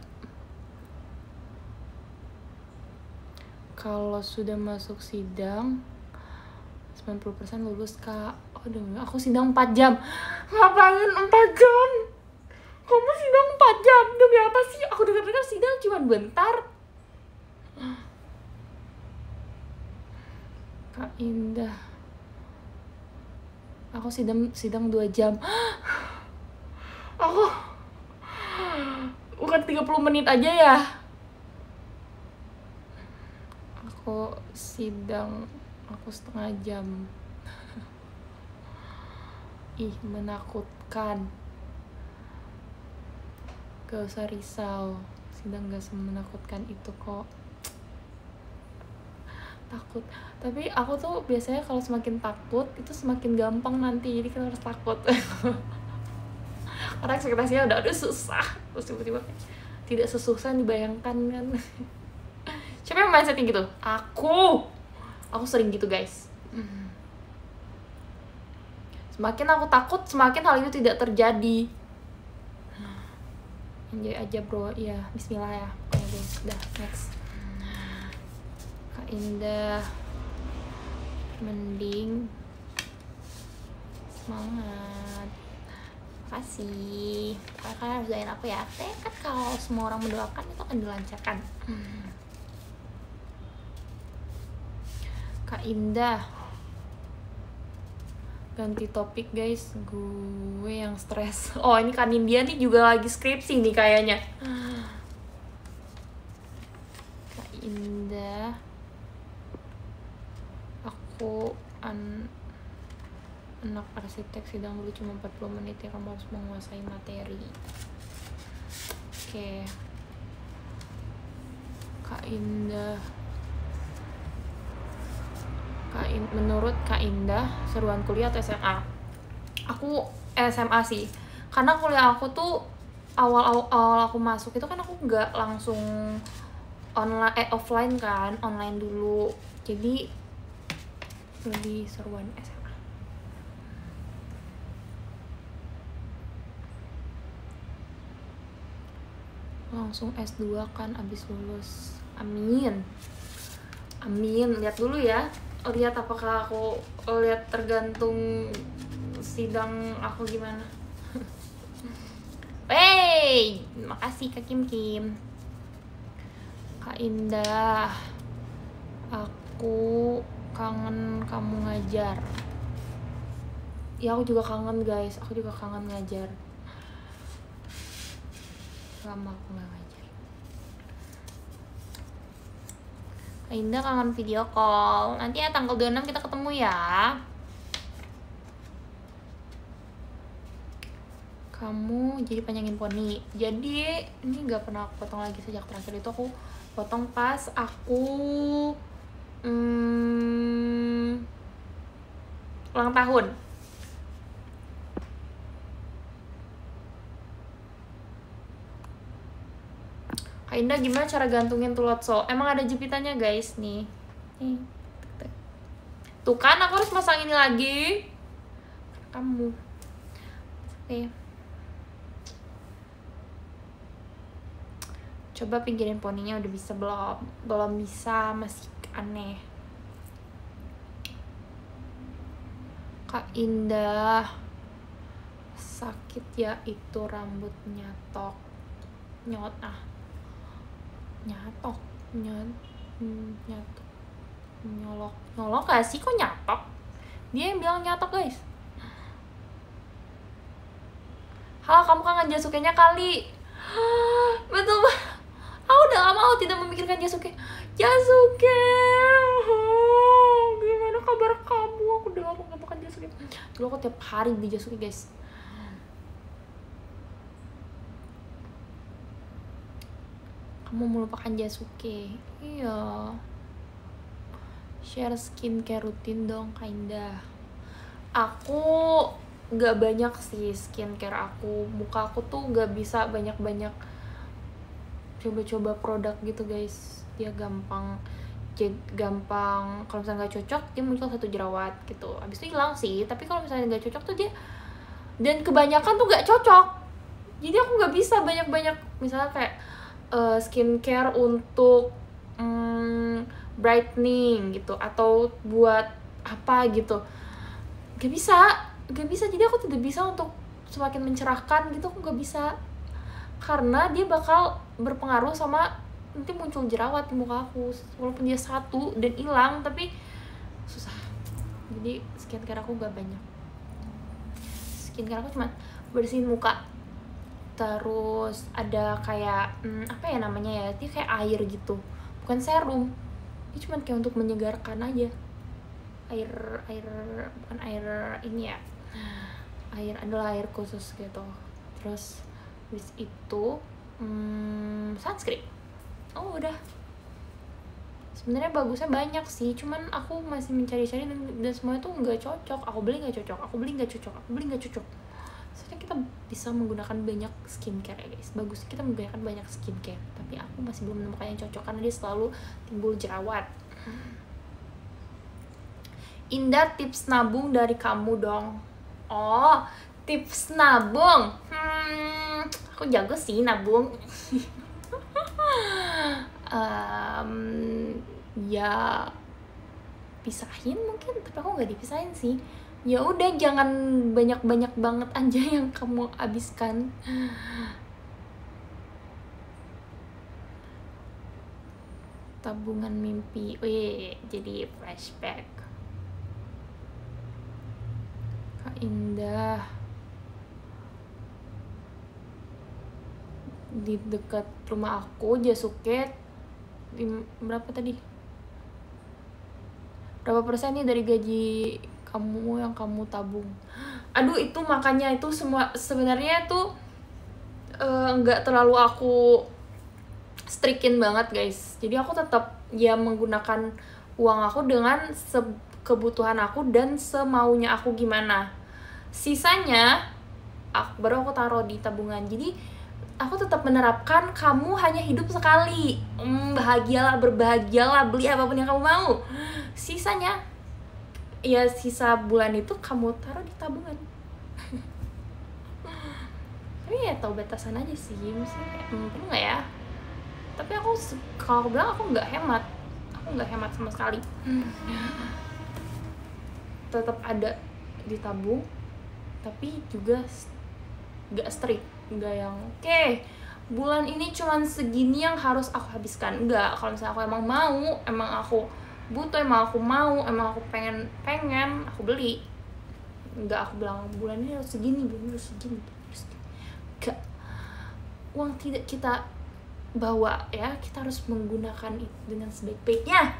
Kalau sudah masuk sidang 90% lulus, Kak. Aduh, aku sidang 4 jam. Ngapain 4 jam? Kamu sidang 4 jam? Demi apa sih? Aku dengar-dengar sidang cuma bentar. Kak Indah, aku sidang 2 jam. Aku bukan 30 menit aja ya. Aku sidang setengah jam. Ih, menakutkan. Gak usah risau, sidang gak semenakutkan itu kok. Takut, tapi aku tuh biasanya kalau semakin takut itu semakin gampang nanti, jadi kita harus takut. Karena ekspektasinya udah susah, terus tiba-tiba tidak sesusah dibayangkan kan. Siapa yang mindsetnya gitu? Aku sering gitu guys. Semakin aku takut, semakin hal itu tidak terjadi. Enjoy aja bro, iya bismillah ya pokoknya guys. Udah, next. Kak Indah, mending semangat. Makasih. Kakak harus doain aku ya. Kan kalau semua orang mendoakan itu akan dilancarkan. Kak Indah, ganti topik guys, gue yang stres. Oh ini Kak India nih juga lagi skripsi nih kayaknya. Kak Indah, aku anak arsitek sidang dulu cuma 40 menit ya, kamu harus menguasai materi. Oke. Kak Indah, menurut Kak Indah, seruan kuliah atau SMA? Aku SMA sih, karena kuliah aku tuh awal aku masuk itu kan aku nggak langsung offline kan, online dulu, jadi lebih seruan SMA. Langsung S2 kan abis lulus, amin. Lihat dulu ya, lihat apakah aku lihat tergantung sidang aku gimana. Hey, makasih Kak Kim. Kak Indah, aku kangen kamu ngajar. Ya aku juga kangen guys, aku juga kangen ngajar. Lama aku gak ngajar. Kak Indah kangen video call. Nanti ya tanggal 26 kita ketemu ya. Kamu jadi panjangin poni. Jadi ini gak pernah aku potong lagi sejak terakhir itu aku potong pas aku ulang tahun. Kak Indah gimana cara gantungin tulotso? Emang ada jepitannya guys nih. Tuh kan aku harus masang ini lagi. Kamu. Oke. Coba pinggirin poninya udah bisa belum? Belum bisa, masih aneh. Kak Indah, sakit ya itu rambut nyatok. Nyatok. Nyolok gak sih, kok nyatok? Dia yang bilang nyatok guys. Halo, kamu kangen Jasukenya kali. Betul banget. Aku udah gak mau tidak memikirkan Jasuke. Gimana kabar kamu? Aku udah gak mau ngatakan Jasuke. Dulu aku tiap hari di Jasuke guys. Kamu melupakan Jasuke. Iya. Share skincare rutin dong Kak Indah. Aku gak banyak sih skincare aku. Muka aku tuh gak bisa banyak-banyak coba-coba produk gitu guys. Dia gampang gampang, kalau misalnya nggak cocok dia muncul 1 jerawat gitu, abis itu hilang sih. Tapi kalau misalnya nggak cocok tuh dia, dan kebanyakan tuh nggak cocok, jadi aku nggak bisa banyak-banyak misalnya kayak skincare untuk brightening gitu atau buat apa gitu, nggak bisa. Jadi aku tidak bisa untuk semakin mencerahkan gitu, aku nggak bisa, karena dia bakal berpengaruh sama nanti muncul jerawat di muka aku. Walaupun dia 1 dan hilang, tapi susah. Jadi skincare aku gak banyak. Skincare aku cuma bersihin muka, terus ada kayak apa ya namanya ya, dia kayak air gitu, bukan serum, dia cuma kayak untuk menyegarkan aja. Air bukan air ini ya, air adalah air khusus gitu. Terus habis itu sunscreen. Oh udah, sebenarnya bagusnya banyak sih, cuman aku masih mencari-cari dan semuanya tuh nggak cocok. Aku beli nggak cocok, aku beli nggak cocok. Soalnya kita bisa menggunakan banyak skincare ya guys, bagusnya kita menggunakan banyak skincare, tapi aku masih belum menemukan yang cocok karena dia selalu timbul jerawat. Indah, tips nabung dari kamu dong. Oh, tips nabung. Aku jago sih nabung. Ya pisahin mungkin, tapi aku nggak dipisahin sih. Ya udah, jangan banyak banget aja yang kamu habiskan. Tabungan mimpi, jadi flashback. Kak Indah, di dekat rumah aku Jasuke berapa tadi? Berapa persen nih dari gaji kamu yang kamu tabung? Aduh, itu makanya itu semua sebenarnya tuh nggak terlalu aku strikin banget guys. Jadi aku tetap ya menggunakan uang aku dengan kebutuhan aku dan semaunya aku gimana. Sisanya baru aku taruh di tabungan. Jadi aku tetap menerapkan kamu hanya hidup sekali. Bahagialah, berbahagialah, beli apapun yang kamu mau. Sisanya, ya sisa bulan itu kamu taruh di tabungan. Tapi ya tahu batasan aja sih, misalnya perlu nggak ya? Tapi aku kalau aku bilang aku nggak hemat sama sekali. Tetap ada ditabung, tapi juga nggak strict, nggak yang oke, bulan ini cuman segini yang harus aku habiskan. Enggak, kalau misalnya aku emang mau, emang aku butuh, emang aku mau, emang aku pengen aku beli. Enggak aku bilang bulan ini harus segini, enggak. Uang tidak kita bawa ya, kita harus menggunakan itu dengan sebaik-baiknya.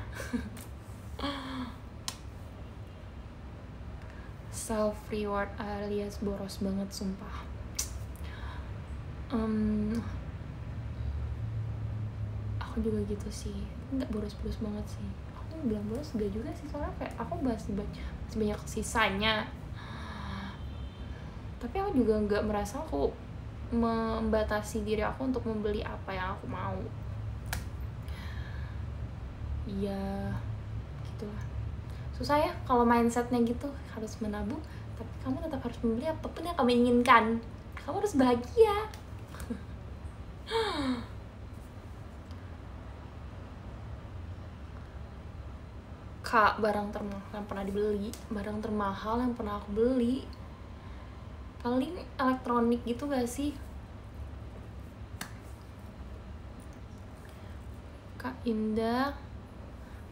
Self reward alias boros banget sumpah. Aku juga gitu sih, nggak boros-boros banget sih. Aku bilang boros enggak juga sih, soalnya kayak aku masih banyak sisanya. Tapi aku juga nggak merasa aku membatasi diri aku untuk membeli apa yang aku mau. Ya gitulah, susah ya kalau mindsetnya gitu, harus menabung tapi kamu tetap harus membeli apapun yang kamu inginkan. Kamu harus bahagia. Kak, barang termahal yang pernah aku beli paling elektronik gitu gak sih? Kak Indah,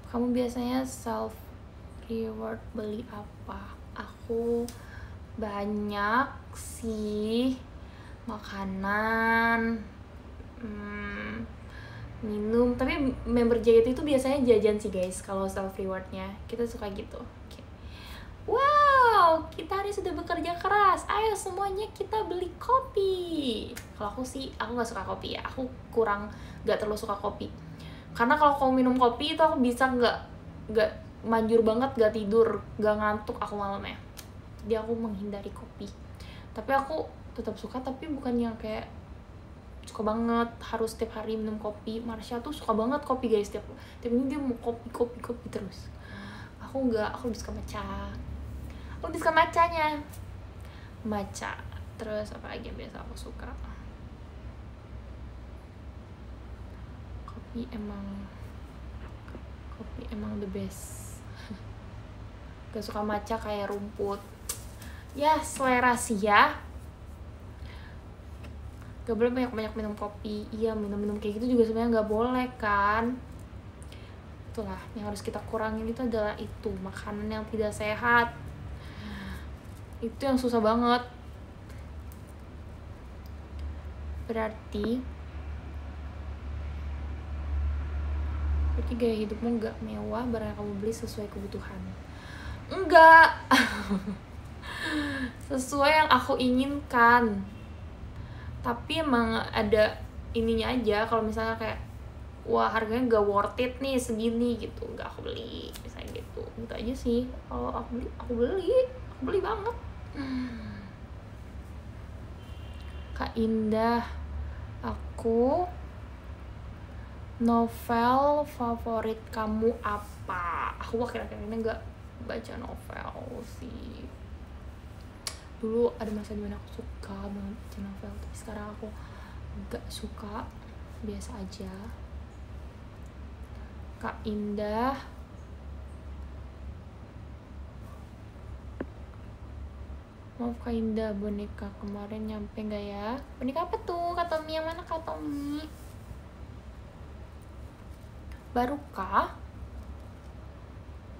kamu biasanya self reward beli apa? Aku banyak sih, makanan, minum, tapi member JKT itu biasanya jajan sih guys. Kalau self rewardnya kita suka gitu. Wow, kita hari sudah bekerja keras, ayo semuanya kita beli kopi. Kalau aku sih, aku nggak suka kopi ya, aku nggak terlalu suka kopi. Karena kalau kamu minum kopi itu aku bisa nggak manjur banget, nggak tidur, nggak ngantuk aku malamnya. Jadi aku menghindari kopi. Tapi aku tetap suka, tapi bukan yang kayak suka banget, harus setiap hari minum kopi. Marsha tuh suka banget kopi guys, tiap ini dia mau kopi terus. Aku enggak, aku lebih suka matcha. Aku lebih suka matchanya. Matcha. Terus apa lagi yang biasa aku suka? Kopi emang the best. Gak suka matcha kayak rumput. Ya selera sih ya. Gak boleh banyak minum kopi. Iya, minum kayak gitu juga sebenarnya gak boleh kan. Itulah yang harus kita kurangin, itu adalah itu makanan yang tidak sehat. Itu yang susah banget. Berarti gaya hidupmu gak mewah, barang yang kamu beli sesuai kebutuhan. Enggak. Sesuai yang aku inginkan. Tapi emang ada ininya aja, kalau misalnya kayak wah harganya gak worth it nih segini gitu, gak aku beli misalnya gitu aja sih. Kalau aku beli banget. Kak Indah, aku novel favorit kamu apa? Aku akhir-akhir ini gak baca novel sih. Dulu ada masa dimana aku suka banget baca novel, tapi sekarang aku gak suka, biasa aja. Kak Indah, maaf Kak Indah, boneka kemarin nyampe gak ya? Boneka apa tuh Kak Tommy? Yang mana Kak Tommy? Baru kah?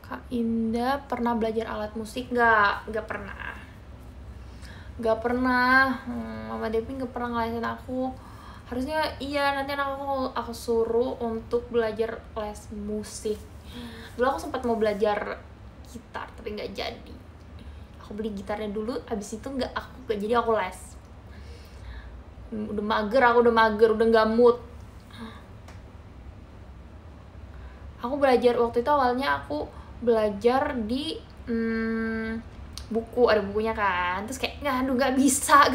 Kak Indah pernah belajar alat musik gak? Gak pernah. Mama Devi gak pernah ngelesin aku. Harusnya iya, nanti aku suruh untuk belajar les musik. Dulu aku sempat mau belajar gitar tapi gak jadi. Aku beli gitarnya dulu, abis itu gak jadi aku les. Udah mager, udah gak mood. Aku belajar waktu itu awalnya aku belajar di buku, ada bukunya kan, terus kayak gak bisa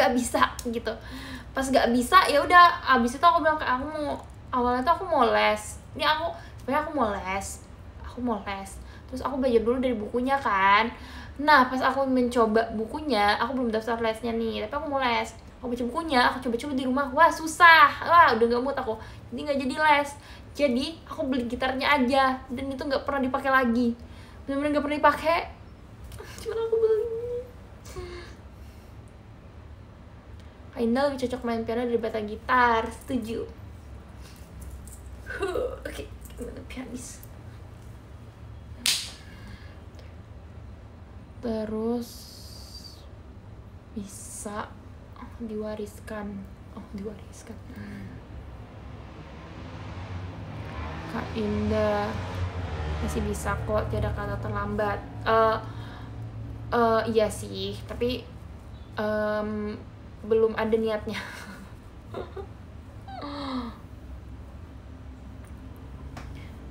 gitu. Pas gak bisa ya udah, abis itu aku bilang kayak awalnya tuh aku mau les. Sebenarnya aku mau les. Terus aku belajar dulu dari bukunya kan. Nah pas aku mencoba bukunya, aku belum daftar lesnya nih, tapi aku mau les. Aku baca bukunya, aku coba-coba di rumah, wah susah, udah gak mood aku, jadi gak jadi les. Jadi aku beli gitarnya aja, dan itu gak pernah dipakai lagi, bener-bener gak pernah dipakai. Cuman aku beli. Kak Indah lebih cocok main piano daripada gitar, setuju. Oke, gimana pianis? Terus bisa diwariskan. Kak Indah masih bisa kok, tidak kata terlambat. Iya sih, tapi belum ada niatnya.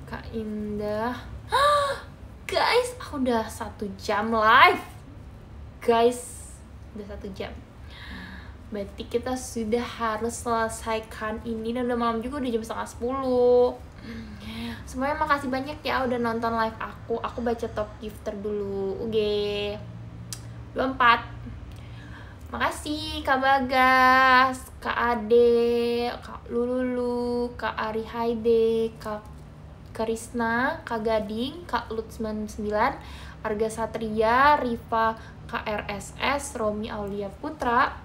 Kak Indah, guys, aku udah 1 jam live. Guys, udah 1 jam. Berarti kita sudah harus selesaikan ini, dan udah malam juga, udah jam 9:30. Semuanya makasih banyak ya udah nonton live aku. Aku baca top gifter dulu. UG 24. Makasih Kak Bagas, Kak Ade, Kak Lululu, Kak Ari Haide, Kak Karisna, Kak Gading, Kak Lut 99, Arga Satria, Riva KRSS, Romi Aulia Putra,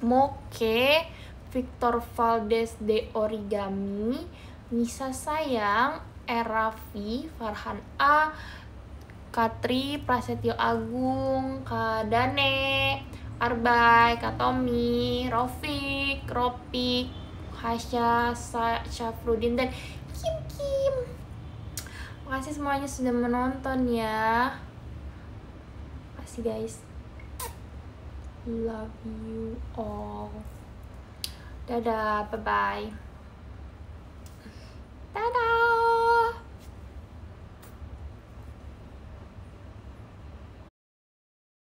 Moke, Victor Valdes de Origami, Nisa Sayang, Eravi, Farhan A, Katri, Prasetyo Agung, Kak Dane, Arbay, Kak Tommy, Ropik, Hasya, Syafrudin, dan Kim. Makasih semuanya sudah menonton ya. Makasih guys. Love you all. Dadah, bye-bye. Dadah.